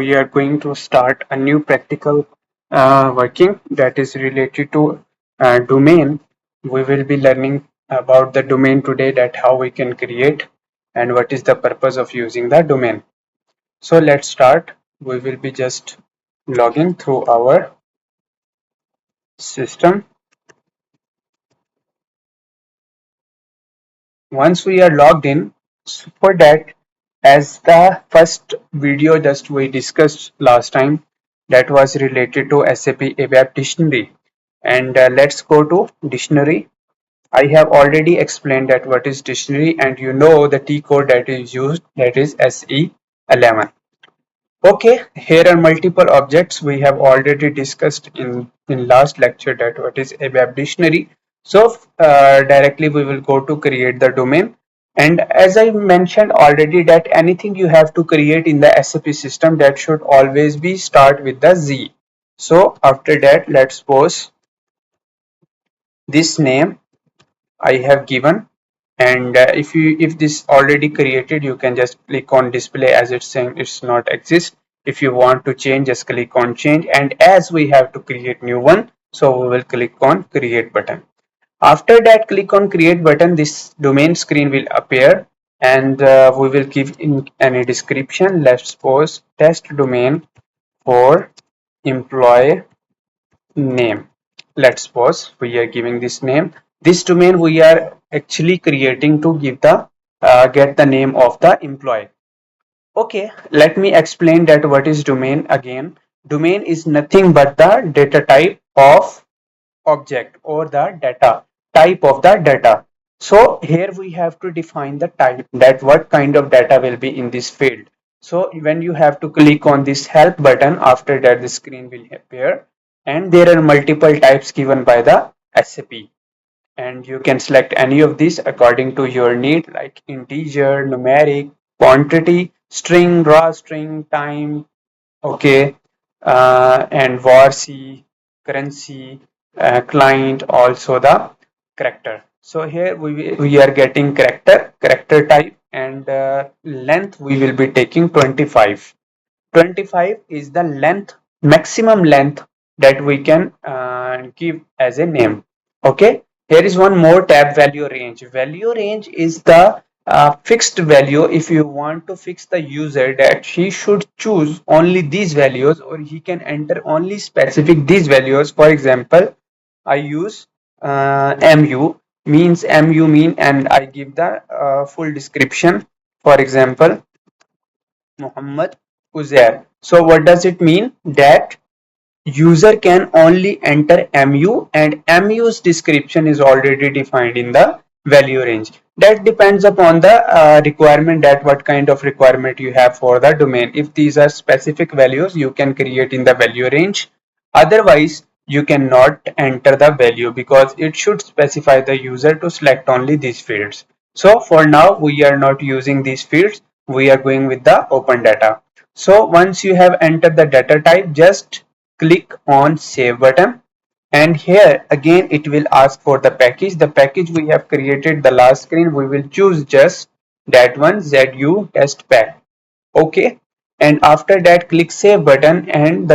We are going to start a new practical working that is related to domain. We will be learning about the domain today, that how we can create and what is the purpose of using the domain. So let's start. We will be just logging through our system. Once we are logged in, so for that, as the first video just we discussed last time, that was related to SAP ABAP Dictionary. And let's go to dictionary. I have already explained that what is dictionary, and you know the T code that is used, that is SE11. Okay, here are multiple objects we have already discussed in last lecture, that what is ABAP Dictionary. So directly we will go to create the domain. And as I mentioned already, that anything you have to create in the SAP system, that should always be start with the Z. So after that, let's suppose this name I have given, and if this already created, you can just click on display as it's saying it's not exist. If you want to change, just click on change, and as we have to create new one, so we will click on create button. After that, click on create button, this domain screen will appear, and we will give in any description. Let's suppose test domain for employee name. Let's suppose we are giving this name. This domain we are actually creating to give the get the name of the employee. Okay, let me explain that what is domain again. Domain is nothing but the data type of object, or the data type of the data. So here we have to define the type, that what kind of data will be in this field. So when you have to click on this help button, after that the screen will appear, and there are multiple types given by the SAP, and you can select any of these according to your need, like integer, numeric, quantity, string, raw string, time, okay, and varc, currency, client, also the character. So here we are getting character type, and length we will be taking 25. 25 is the length, maximum length, that we can give as a name. Okay, here is one more tab, value range. Value range is the fixed value. If you want to fix the user that he should choose only these values, or he can enter only specific these values. For example, I use mu, means mu mean, and I give the full description. For example, Muhammad Uzair. So what does it mean? That user can only enter mu, and mu's description is already defined in the value range. That depends upon the requirement, that what kind of requirement you have for the domain. If these are specific values, you can create in the value range. Otherwise, you cannot enter the value, because it should specify the user to select only these fields. So for now, we are not using these fields. We are going with the open data. So once you have entered the data type, just click on save button, and here again it will ask for the package we have created the last screen. We will choose just that one, ZU test pack. Okay, and after that click save button, and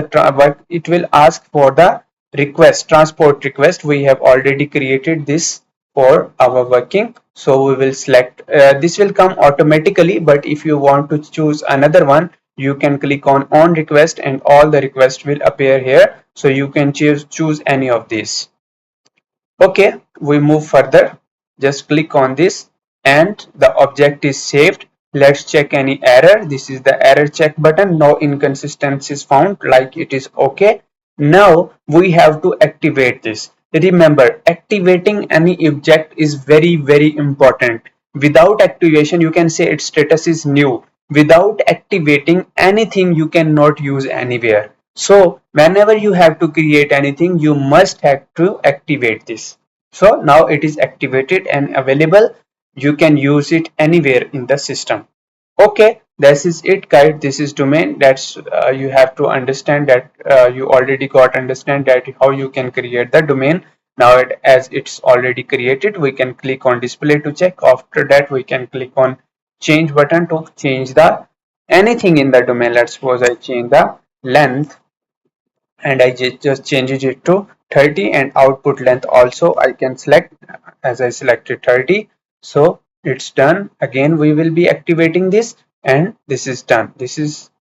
it will ask for the request, transport request. We have already created this for our working, so we will select this will come automatically, but if you want to choose another one, you can click on request, and all the requests will appear here, so you can choose any of these. Okay, we move further. Just click on this, and the object is saved. Let's check any error. This is the error check button. No inconsistencies found, like it is okay. Now we have to activate this. Remember, activating any object is very important. Without activation, you can say its status is new. Without activating anything, you cannot use anywhere. So whenever you have to create anything, you must have to activate this. So now it is activated and available. You can use it anywhere in the system. Okay, this is it, guys. This is domain. That's you have to understand that you already got understand that how you can create the domain. Now as it's already created, we can click on display to check. After that, we can click on change button to change the anything in the domain. Let's suppose I change the length and I just change it to 30, and output length also I can select, as I selected 30. So it's done. Again we will be activating this, and this is done. This is